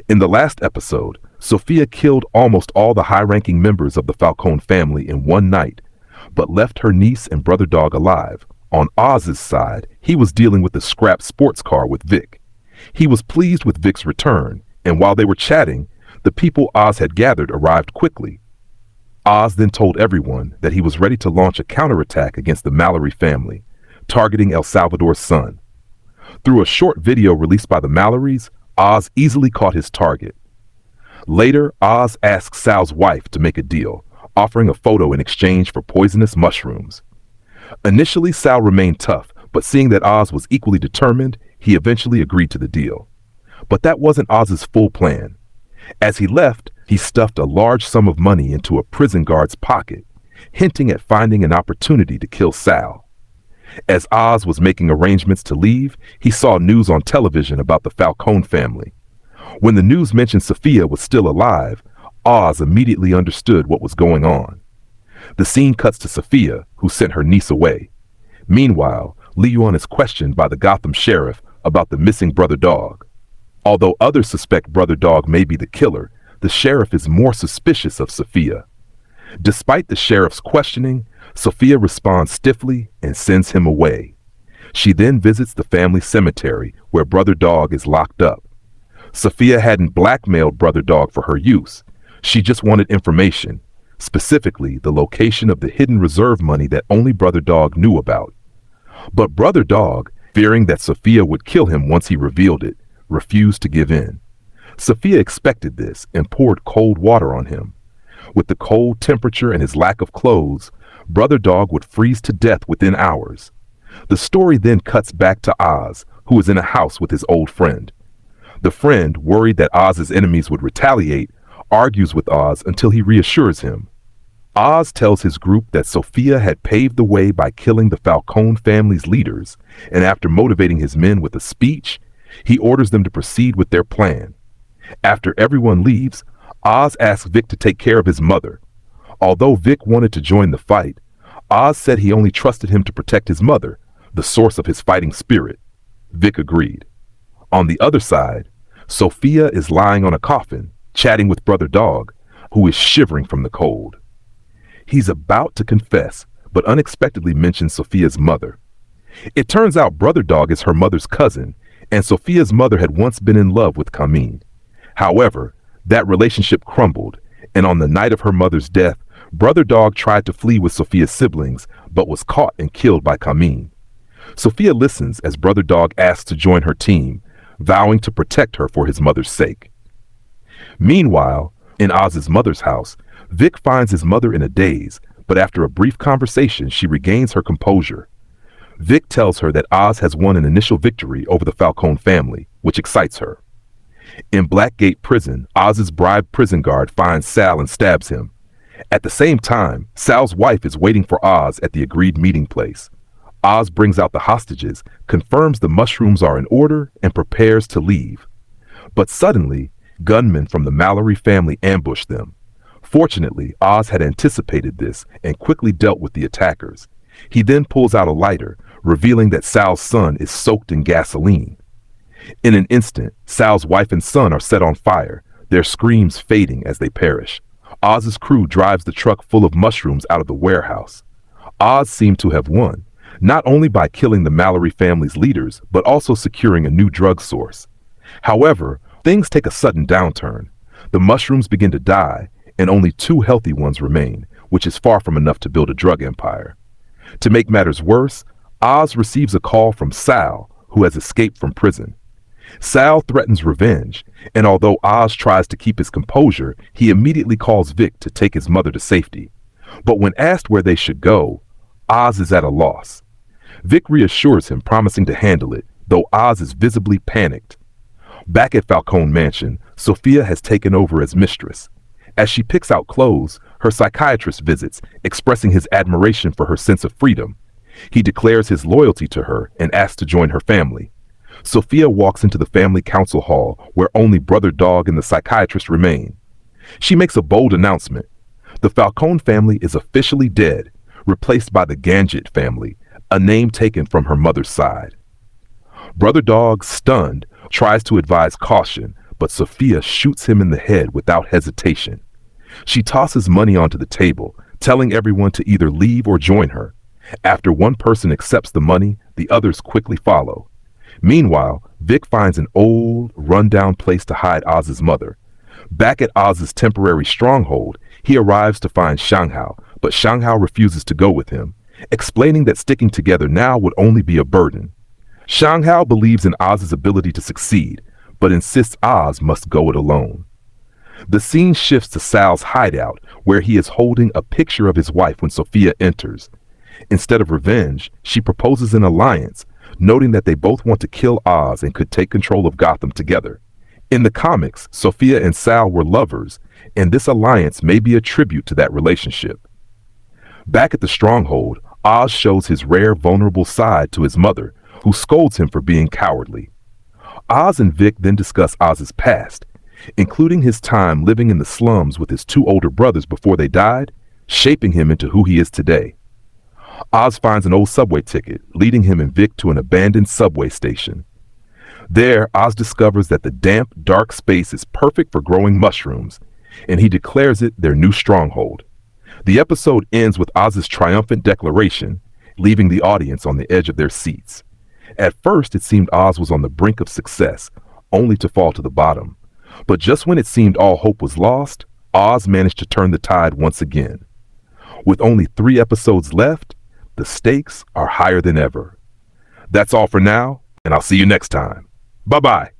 In the last episode, Sophia killed almost all the high-ranking members of the Falcone family in one night, but left her niece and brother dog alive. On Oz's side, he was dealing with the scrap sports car with Vic. He was pleased with Vic's return, and while they were chatting, the people Oz had gathered arrived quickly. Oz then told everyone that he was ready to launch a counterattack against the Mallory family, targeting El Salvador's son. Through a short video released by the Mallorys, Oz easily caught his target. Later, Oz asked Sal's wife to make a deal, offering a photo in exchange for poisonous mushrooms. Initially, Sal remained tough, but seeing that Oz was equally determined, he eventually agreed to the deal. But that wasn't Oz's full plan. As he left, he stuffed a large sum of money into a prison guard's pocket, hinting at finding an opportunity to kill Sal. As Oz was making arrangements to leave, he saw news on television about the Falcone family. When the news mentioned Sophia was still alive, Oz immediately understood what was going on. The scene cuts to Sophia, who sent her niece away. Meanwhile, Leon is questioned by the Gotham sheriff about the missing brother dog. Although others suspect brother dog may be the killer, the sheriff is more suspicious of Sophia. Despite the sheriff's questioning, Sophia responds stiffly and sends him away. She then visits the family cemetery where brother dog is locked up. Sophia hadn't blackmailed brother dog for her use. She just wanted information, specifically the location of the hidden reserve money that only brother dog knew about. But brother dog, fearing that Sophia would kill him once he revealed it, refused to give in. Sophia expected this and poured cold water on him. With the cold temperature and his lack of clothes, brother dog would freeze to death within hours. The story then cuts back to Oz, who is in a house with his old friend. The friend, worried that Oz's enemies would retaliate, argues with Oz until he reassures him. Oz tells his group that Sophia had paved the way by killing the Falcone family's leaders, and after motivating his men with a speech, he orders them to proceed with their plan. After everyone leaves, Oz asks Vic to take care of his mother. Although Vic wanted to join the fight, Oz said he only trusted him to protect his mother, the source of his fighting spirit. Vic agreed. On the other side, Sophia is lying on a coffin, chatting with brother dog, who is shivering from the cold. He's about to confess, but unexpectedly mentions Sophia's mother. It turns out brother dog is her mother's cousin, and Sophia's mother had once been in love with Camille. However, that relationship crumbled, and on the night of her mother's death, brother dog tried to flee with Sophia's siblings, but was caught and killed by Camille. Sophia listens as brother dog asks to join her team, vowing to protect her for his mother's sake. Meanwhile, in Oz's mother's house, Vic finds his mother in a daze, but after a brief conversation, she regains her composure. Vic tells her that Oz has won an initial victory over the Falcone family, which excites her. In Blackgate Prison, Oz's bribed prison guard finds Sal and stabs him. At the same time, Sal's wife is waiting for Oz at the agreed meeting place. Oz brings out the hostages, confirms the mushrooms are in order, and prepares to leave. But suddenly, gunmen from the Mallory family ambush them. Fortunately, Oz had anticipated this and quickly dealt with the attackers. He then pulls out a lighter, revealing that Sal's son is soaked in gasoline. In an instant, Sal's wife and son are set on fire, their screams fading as they perish. Oz's crew drives the truck full of mushrooms out of the warehouse. Oz seemed to have won, not only by killing the Mallory family's leaders, but also securing a new drug source. However, things take a sudden downturn. The mushrooms begin to die, and only 2 healthy ones remain, which is far from enough to build a drug empire. To make matters worse, Oz receives a call from Sal, who has escaped from prison. Sal threatens revenge, and although Oz tries to keep his composure, he immediately calls Vic to take his mother to safety. But when asked where they should go, Oz is at a loss. Vic reassures him, promising to handle it, though Oz is visibly panicked. Back at Falcone Mansion, Sophia has taken over as mistress. As she picks out clothes, her psychiatrist visits, expressing his admiration for her sense of freedom. He declares his loyalty to her and asks to join her family. Sophia walks into the family council hall where only brother dog and the psychiatrist remain. She makes a bold announcement. The Falcone family is officially dead, replaced by the Ganget family, a name taken from her mother's side. Brother dog, stunned, tries to advise caution, but Sophia shoots him in the head without hesitation. She tosses money onto the table, telling everyone to either leave or join her. After one person accepts the money, the others quickly follow. Meanwhile, Vic finds an old, run-down place to hide Oz's mother. Back at Oz's temporary stronghold, he arrives to find Shang Hao, but Shang Hao refuses to go with him, explaining that sticking together now would only be a burden. Shang Hao believes in Oz's ability to succeed, but insists Oz must go it alone. The scene shifts to Sal's hideout, where he is holding a picture of his wife when Sophia enters. Instead of revenge, she proposes an alliance, noting that they both want to kill Oz and could take control of Gotham together. In the comics, Sophia and Sal were lovers, and this alliance may be a tribute to that relationship. Back at the stronghold, Oz shows his rare vulnerable side to his mother, who scolds him for being cowardly. Oz and Vic then discuss Oz's past, including his time living in the slums with his two older brothers before they died, shaping him into who he is today. Oz finds an old subway ticket, leading him and Vic to an abandoned subway station. There, Oz discovers that the damp, dark space is perfect for growing mushrooms, and he declares it their new stronghold. The episode ends with Oz's triumphant declaration, leaving the audience on the edge of their seats. At first, it seemed Oz was on the brink of success, only to fall to the bottom. But just when it seemed all hope was lost, Oz managed to turn the tide once again. With only 3 episodes left, the stakes are higher than ever. That's all for now, and I'll see you next time. Bye-bye.